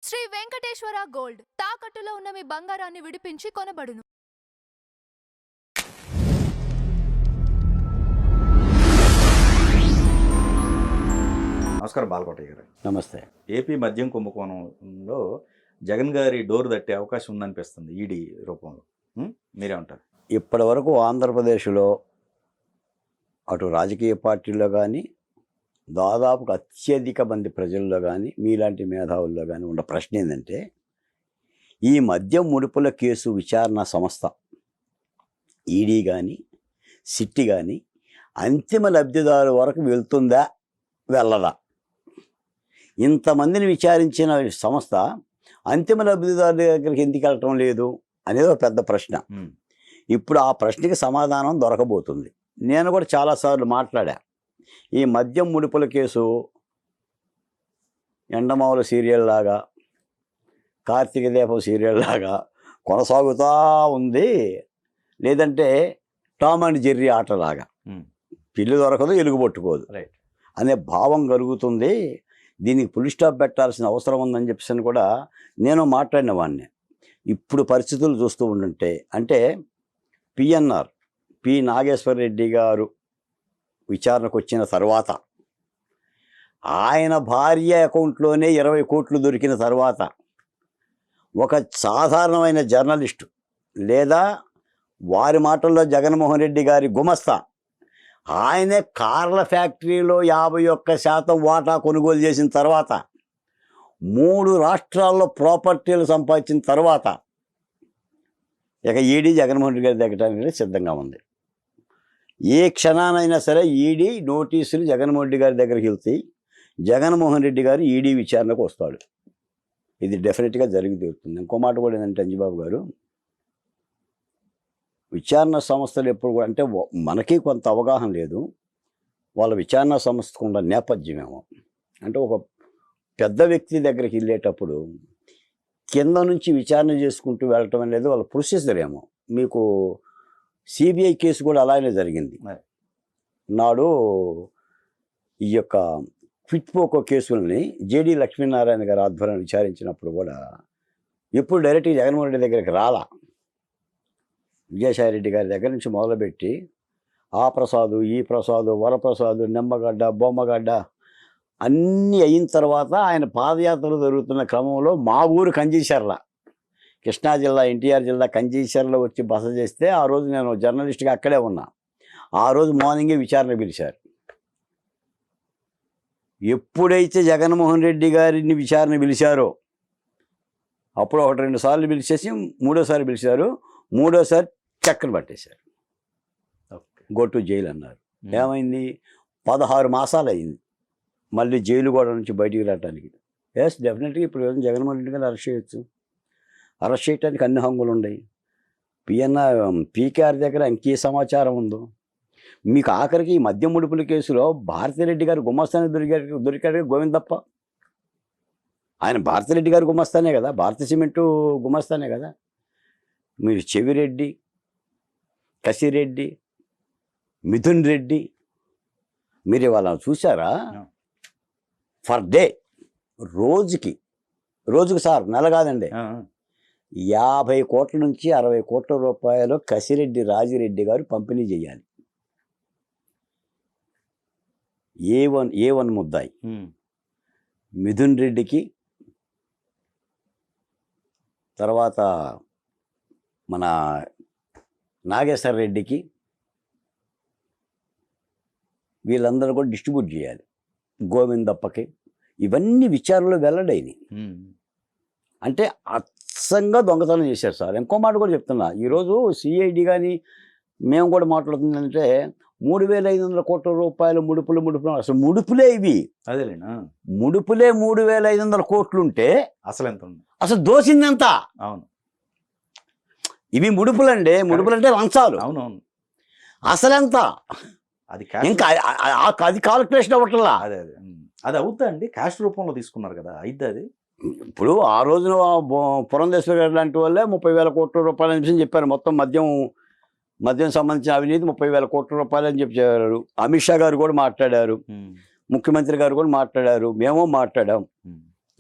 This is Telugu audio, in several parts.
శ్రీ వెంకటేశ్వర గోల్డ్ తాకట్టులో ఉన్న మీ బంగారాన్ని విడిపించి కొనబడును. నమస్కారం బాలకోటయ్య గారు. నమస్తే. ఏపీ మద్యం కుంభకోణంలో జగన్ గారి డోర్ తట్టే అవకాశం ఉందనిపిస్తుంది ఈడీ రూపంలో. మీరేమంటారు? ఇప్పటి వరకు ఆంధ్రప్రదేశ్లో అటు రాజకీయ పార్టీల్లో కానీ దాదాపుగా అత్యధిక మంది ప్రజల్లో కానీ మీలాంటి మేధావుల్లో కానీ ఉన్న ప్రశ్న ఏంటంటే, ఈ మద్యం ముడుపుల కేసు విచారణ సంస్థ ఈడీ కానీ సిట్టి కానీ అంతిమ లబ్ధిదారు వరకు వెళ్తుందా వెళ్ళదా? ఇంతమందిని విచారించిన సంస్థ అంతిమ లబ్ధిదారు దగ్గరికి ఎందుకు వెళ్ళటం లేదు అనేది ఒక పెద్ద ప్రశ్న. ఇప్పుడు ఆ ప్రశ్నకి సమాధానం దొరకబోతుంది. నేను కూడా చాలాసార్లు మాట్లాడా. ఈ మద్యం ముడుపుల కేసు ఎండమావుల సీరియల్ లాగా, కార్తీక దీపం సీరియల్ లాగా కొనసాగుతూ ఉంది, లేదంటే టామ్ అండ్ జెర్రీ ఆటలాగా పిల్లి దొరకదు ఎలుగు పట్టుకోదు అనే భావం కలుగుతుంది. దీనికి ఫుల్ స్టాప్ పెట్టాల్సిన అవసరం ఉందని చెప్పేసి కూడా నేను మాట్లాడిన వాడిని. ఇప్పుడు పరిస్థితులు చూస్తూ ఉంటుంటే, అంటే పిఎన్ఆర్ పి నాగేశ్వర రెడ్డి గారు విచారణకు వచ్చిన తర్వాత, ఆయన భార్య అకౌంట్లోనే 20 కోట్లు దొరికిన తర్వాత, ఒక సాధారణమైన జర్నలిస్టు లేదా వారి మాటల్లో జగన్మోహన్ రెడ్డి గారి గుమస్తా ఆయనే కార్ల ఫ్యాక్టరీలో 51% వాటా కొనుగోలు చేసిన తర్వాత, 3 రాష్ట్రాల్లో ప్రాపర్టీలు సంపాదించిన తర్వాత, ఇక ఈడీ జగన్మోహన్ రెడ్డి గారి దగ్గర సిద్ధంగా ఉంది. ఏ క్షణానైనా సరే ఈడీ నోటీసులు జగన్మోహన్ రెడ్డి గారి దగ్గరికి వెళ్తాయి. జగన్మోహన్ రెడ్డి గారు ఈడీ విచారణకు వస్తాడు. ఇది డెఫినెట్గా జరిగి తీరుతుంది. ఇంకో మాట కూడా ఏంటంటే, అంజిబాబు గారు, విచారణ సంస్థలు ఎప్పుడు కూడా, అంటే మనకి కొంత అవగాహన లేదు, వాళ్ళ విచారణ సంస్థకు ఉన్న నేపథ్యమేమో. అంటే ఒక పెద్ద వ్యక్తి దగ్గరికి వెళ్ళేటప్పుడు కింద నుంచి విచారణ చేసుకుంటూ వెళ్ళటం అనేది వాళ్ళ ప్రొసీజర్ ఏమో. మీకు సిబిఐ కేసు కూడా అలానే జరిగింది. నాడు ఈ యొక్క క్విట్ పోకో కేసులని జేడి లక్ష్మీనారాయణ గారు ఆధ్వర్యం విచారించినప్పుడు కూడా ఎప్పుడు డైరెక్ట్గా జగన్మోహన్ రెడ్డి దగ్గరికి రాలా. విజయసాయి రెడ్డి గారి దగ్గర నుంచి మొదలుపెట్టి ఆ ప్రసాదు, ఈ ప్రసాదు, వరప్రసాదు, నిమ్మగడ్డ, బొమ్మగడ్డ అన్నీ అయిన తర్వాత ఆయన పాదయాత్రలు జరుగుతున్న క్రమంలో మా ఊరు కంజీచర్ల, కృష్ణా జిల్లా ఎన్టీఆర్ జిల్లా కంజీచర్లో వచ్చి బస చేస్తే, ఆ రోజు నేను జర్నలిస్ట్గా అక్కడే ఉన్నా. ఆ రోజు మార్నింగే విచారణ పిలిచారు. ఎప్పుడైతే జగన్మోహన్ రెడ్డి గారిని విచారణ పిలిచారో అప్పుడు 1-2 సార్లు పిలిచేసి మూడోసారి పిలిచారు. మూడోసారి చక్కని పట్టేశారు. గో టు జైలు అన్నారు. ఏమైంది? 16 మాసాలు అయింది మళ్ళీ జైలు గోడ నుంచి బయటికి రావడానికి. ఎస్, డెఫినెట్గా ఇప్పుడు జగన్మోహన్ రెడ్డి గారిని అరెస్ట్ చేయొచ్చు. అరెస్ట్ చేయడానికి అన్ని హంగులు ఉన్నాయి. పీకేఆర్ దగ్గర ఇంకే సమాచారం ఉందో. మీకు ఆఖరికి ఈ మద్యం ముడుపుల కేసులో భారతిరెడ్డి గారు గుమస్తానే దొరికాడు గోవిందప్ప. ఆయన భారతిరెడ్డి గారు గుమస్తానే కదా, భారత సిమెంటు గుమస్తానే కదా. మీరు చెవిరెడ్డి, కసిరెడ్డి, మిథున్ రెడ్డి, మీరు వాళ్ళని చూసారా? ఫర్ డే, రోజుకి సార్, నెల కాదండి, 50 కోట్ల నుంచి 60 కోట్ల రూపాయలు కసిరెడ్డి రాజిరెడ్డి గారు పంపిణీ చేయాలి. ఏ1 ముద్దాయి మిథున్ రెడ్డికి, తర్వాత మన నాగేశ్వర రెడ్డికి, వీళ్ళందరూ కూడా డిస్ట్రిబ్యూట్ చేయాలి. గోవిందప్పకి ఇవన్నీ విచారణలో వెల్లడైనవి. అంటే అచ్చంగా దొంగతనం చేశారు సార్. ఇంకో మాట కూడా చెప్తున్నా, ఈరోజు సిఐడి కానీ మేము కూడా మాట్లాడుతుందంటే 3,500 కోట్ల రూపాయలు ముడుపులు అసలు ముడుపులే ఇవి. అదేలేనా, ముడుపులే 3,500 కోట్లు ఉంటే అసలు ఎంత ఉంది? అసలు దోసిందెంత? అవును, ఇవి ముడుపులండి. ముడుపులంటే లంచాలు. అవునవును. అసలెంత? అది ఇంకా అది కాలిక్యులేషన్ అవ్వట్లా. అది అవుతా అండి. క్యాష్ రూపంలో తీసుకున్నారు కదా, అయితే అది ఇప్పుడు ఆ రోజున పురంధేశ్వరి గారు లాంటి వాళ్ళే 30,000 కోట్ల రూపాయలు అని చెప్పారు. మొత్తం మద్యం సంబంధించిన అవినీతి 30,000 కోట్ల రూపాయలు అని చెప్పారు. అమిత్ షా గారు కూడా మాట్లాడారు, ముఖ్యమంత్రి గారు కూడా మాట్లాడారు, మేము మాట్లాడాం.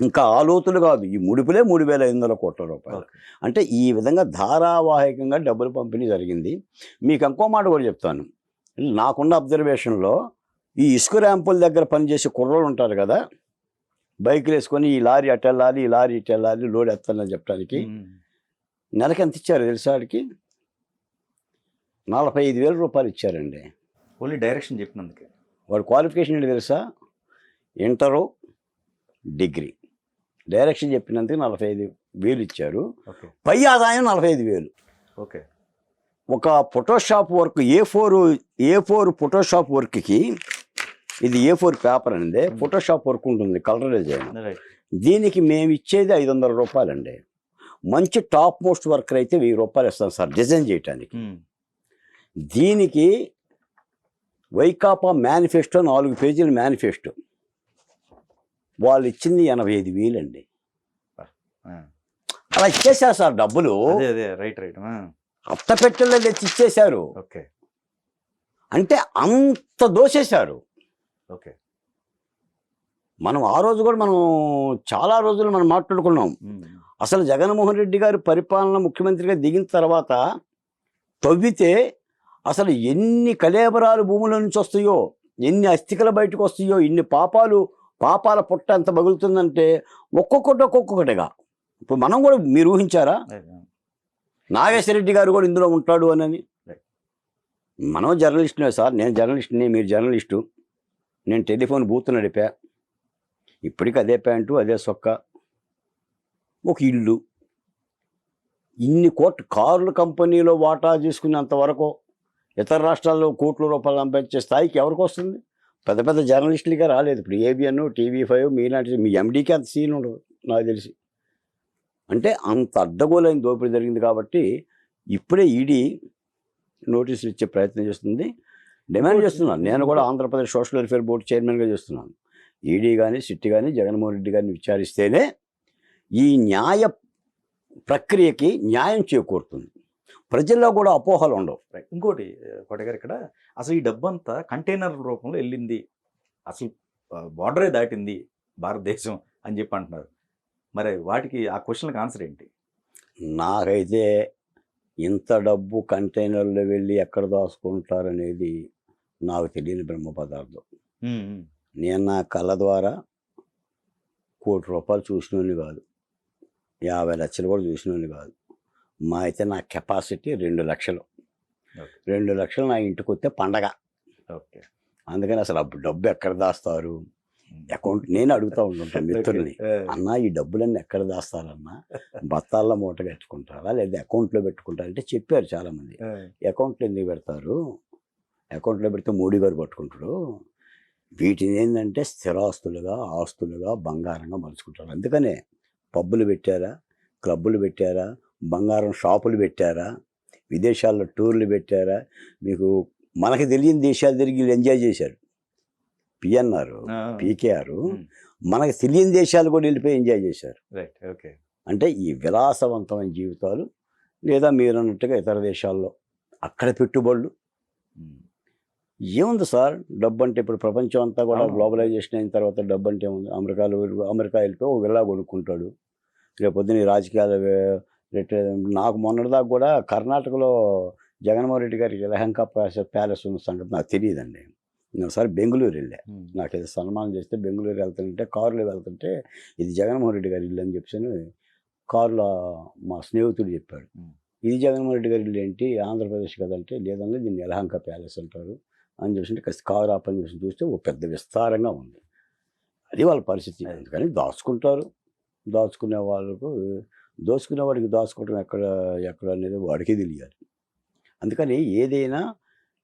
ఇంకా ఆలోతులు కాదు, ఈ ముడిపులే 3,500 కోట్ల రూపాయలు. ఓకే. అంటే ఈ విధంగా ధారావాహికంగా డబ్బుల పంపిణీ జరిగింది. మీకు ఇంకో మాట కూడా చెప్తాను. నాకున్న అబ్జర్వేషన్లో ఈ ఇసుక ర్యాంపుల దగ్గర పనిచేసే కుర్రోళ్ళు ఉంటారు కదా, బైకులు వేసుకొని ఈ లారీ అటు వెళ్ళాలి, ఈ లారీ ఇటు వెళ్ళాలి, లోడ్ ఎత్తాలని చెప్పడానికి నెలకి ఎంత ఇచ్చారు తెలుసా? వాడికి 45,000 రూపాయలు ఇచ్చారండి. ఓన్లీ డైరెక్షన్ చెప్పినందుకే. వాడు క్వాలిఫికేషన్ ఏంటి తెలుసా? Inter, degree. డైరెక్షన్ చెప్పినందుకు 45,000 ఇచ్చారు. ఓకే. పై ఆదాయం 45,000. ఓకే. ఒక ఫోటోషాప్ వర్క్ ఏ4 ఫోటోషాప్ వర్క్కి, ఇది ఏ4 పేపర్ అండి, ఫోటోషాప్ వర్క్ ఉంటుంది, కలర్ డిజైన్. రైట్. దీనికి మేము ఇచ్చేది 500 రూపాయలండి. మంచి టాప్ మోస్ట్ వర్కర్ అయితే 1000 రూపాయలు ఇస్తాం సార్ డిజైన్ చేయడానికి. దీనికి వైకాపా మేనిఫెస్టో 4 పేజీల మేనిఫెస్టో, వాళ్ళు ఇచ్చింది 85,000 అండి. అలా ఇచ్చేసారు సార్ డబ్బులు. అదే రైట్ రైట్. అత్తపెట్టెల్లో తెచ్చి ఇచ్చేశారు. ఓకే. అంటే అంత దోసేశారు. ఓకే. మనం ఆ రోజు కూడా చాలా రోజులు మనం మాట్లాడుకున్నాం. అసలు జగన్మోహన్ రెడ్డి గారు పరిపాలన ముఖ్యమంత్రిగా దిగిన తర్వాత తవ్వితే అసలు ఎన్ని కళేబరాలు భూముల నుంచి వస్తాయో, ఎన్ని అస్థికలు బయటకు వస్తాయో, ఇన్ని పాపాల పుట్ట ఎంత పగులుతుందంటే ఒక్కొక్కటిగా. ఇప్పుడు మనం కూడా, మీరు ఊహించారా నాగేశ్వర రెడ్డి గారు కూడా ఇందులో ఉంటాడు అని? మనం జర్నలిస్టునే సార్, నేను జర్నలిస్టుని, మీరు జర్నలిస్టు. నేను టెలిఫోన్ బూత్ నడిపా, ఇప్పటికీ అదే ప్యాంటు, అదే సొక్క, ఒక ఇల్లు, ఇన్ని కార్ల కంపెనీలో వాటా తీసుకునేంత వరకు ఇతర రాష్ట్రాల్లో కోట్ల రూపాయలు సంపాదించే స్థాయికి ఎవరికి వస్తుంది? పెద్ద పెద్ద జర్నలిస్టులుగా రాలేదు. ఇప్పుడు ABN, TV5 మీలాంటి, మీ MDకి అంత సీన్ ఉండదు నాకు తెలిసి. అంటే అంత అడ్డగోలైన దోపిడీ జరిగింది. కాబట్టి ఇప్పుడే ఈడీ నోటీసులు ఇచ్చే ప్రయత్నం చేస్తుంది. డిమాండ్ చేస్తున్నాను, నేను కూడా ఆంధ్రప్రదేశ్ సోషల్ వెల్ఫేర్ బోర్డు చైర్మన్గా చేస్తున్నాను. ఈడీ కానీ సిట్ కానీ జగన్మోహన్ రెడ్డి గారిని విచారిస్తేనే ఈ న్యాయ ప్రక్రియకి న్యాయం చేకూరుతుంది, ప్రజల్లో కూడా అపోహలు ఉండవు. ఇంకోటి కోటగారు, ఇక్కడ అసలు ఈ డబ్బంతా కంటైనర్ రూపంలో వెళ్ళింది, అసలు బార్డరే దాటింది భారతదేశం అని చెప్పి అంటున్నారు. మరి వాటికి ఆ క్వశ్చన్కి ఆన్సర్ ఏంటి? నాకైతే ఇంత డబ్బు కంటైనర్లో వెళ్ళి ఎక్కడ దాచుకుంటారనేది నాకు తెలియని బ్రహ్మ పదార్థం. నేను నా కళ్ళ ద్వారా ₹1 కోటి చూసినోని కాదు, 50 లక్షలు కూడా చూసినోని కాదు. మా అయితే నా కెపాసిటీ 2 లక్షలు. 2 లక్షలు నా ఇంటికి వస్తే పండగ. ఓకే. అందుకని అసలు డబ్బు ఎక్కడ దాస్తారు? అకౌంట్ నేను అడుగుతూ ఉంటుంటాను మిత్రుల్ని, అన్న ఈ డబ్బులన్నీ ఎక్కడ దాస్తారన్నా, బత్తాల్లో మూట కట్టుకుంటారా లేదా అకౌంట్లో పెట్టుకుంటారా అంటే చెప్పారు చాలామంది. అకౌంట్లో ఎందుకు పెడతారు? అకౌంట్లో పెడితే మోడీ గారు పట్టుకుంటాడు. వీటిని ఏంటంటే స్థిరాస్తులుగా, ఆస్తులుగా, బంగారంగా మలుచుకుంటారు. అందుకనే పబ్బులు పెట్టారా, క్లబ్బులు పెట్టారా, బంగారం షాపులు పెట్టారా, విదేశాల్లో టూర్లు పెట్టారా? మీకు మనకి తెలియని దేశాలు తిరిగి ఎంజాయ్ చేశారు. PNR, PKR, మనకు తెలియని దేశాలు కూడా వెళ్ళిపోయి ఎంజాయ్ చేశారు. ఓకే. అంటే ఈ విలాసవంతమైన జీవితాలు, లేదా మీరు అన్నట్టుగా ఇతర దేశాల్లో అక్కడ పెట్టుబడులు. ఏముంది సార్ డబ్బు అంటే? ఇప్పుడు ప్రపంచం అంతా కూడా గ్లోబలైజేషన్ అయిన తర్వాత డబ్బు అంటే ఏముంది? అమెరికా వెళ్ళిపోయి ఒక విలా కొనుక్కుంటాడు. రేపు పొద్దున్న రాజకీయాలు నాకు మొన్నటిదాకా కూడా కర్ణాటకలో జగన్మోహన్ రెడ్డి గారికి యలహంక ప్యాలెస్ ఉన్న సంగతి నాకు తెలియదండి. నేను ఒకసారి బెంగళూరు వెళ్ళా, నాకు ఏదో సన్మానం చేస్తే బెంగళూరు వెళ్తుంటే కారులో వెళ్తుంటే ఇది జగన్మోహన్ రెడ్డి గారి ఇల్లు అని చెప్పి కారులో మా స్నేహితుడు చెప్పాడు. ఇది జగన్మోహన్ రెడ్డి గారి ఇల్లు ఏంటి, ఆంధ్రప్రదేశ్ కదంటే, లేదంటే దీన్ని యలహంక ప్యాలెస్ అంటారు అని చెప్పి కాస్త కారు ఆపని చూసి చూస్తే ఓ పెద్ద విస్తారంగా ఉంది. అది వాళ్ళ పరిస్థితి. అందుకని దాచుకుంటారు. దాచుకునే వాళ్ళకు, దోచుకునే వాడికి దాచుకోవడం ఎక్కడ అనేది వాడికే తెలియాలి. అందుకని ఏదైనా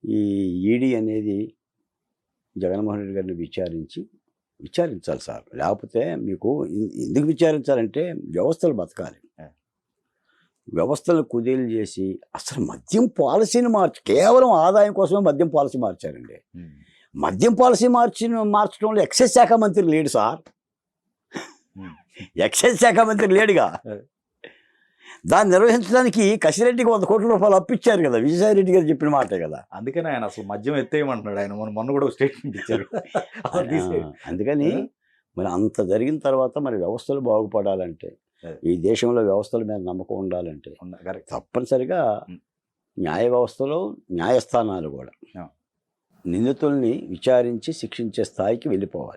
ఈ ఈడీ అనేది జగన్మోహన్ రెడ్డి గారిని విచారించాలి సార్. లేకపోతే మీకు ఎందుకు విచారించాలంటే వ్యవస్థలు బతకాలి. వ్యవస్థలను కుదేలు చేసి అసలు మద్యం పాలసీని కేవలం ఆదాయం కోసమే మద్యం పాలసీ మార్చారండి. మద్యం పాలసీ మార్చడంలో ఎక్సైజ్ శాఖ మంత్రి లేడు సార్. ఎక్సైజ్ శాఖ మంత్రి లేడుగా. దాన్ని నిర్వహించడానికి కసిరెడ్డికి 100 కోట్ల రూపాయలు అప్పిచ్చారు కదా, విజయసాయిరెడ్డి గారు చెప్పిన మాటే కదా. అందుకని ఆయన అసలు మద్యం ఎత్తేయమంటున్నాడు. ఆయన మొన్న కూడా స్టేట్మెంట్ ఇచ్చారు. అందుకని మరి అంత జరిగిన తర్వాత మరి వ్యవస్థలు బాగుపడాలంటే, అదే. ఈ దేశంలో వ్యవస్థల మీద నమ్మకం ఉండాలంటే కరెక్ట్. తప్పనిసరిగా ఉం. న్యాయ వ్యవస్థలో న్యాయస్థానాలు కూడా ఆ. నిందితుల్ని విచారించి శిక్షించే స్థాయికి వెళ్ళిపోవాలి.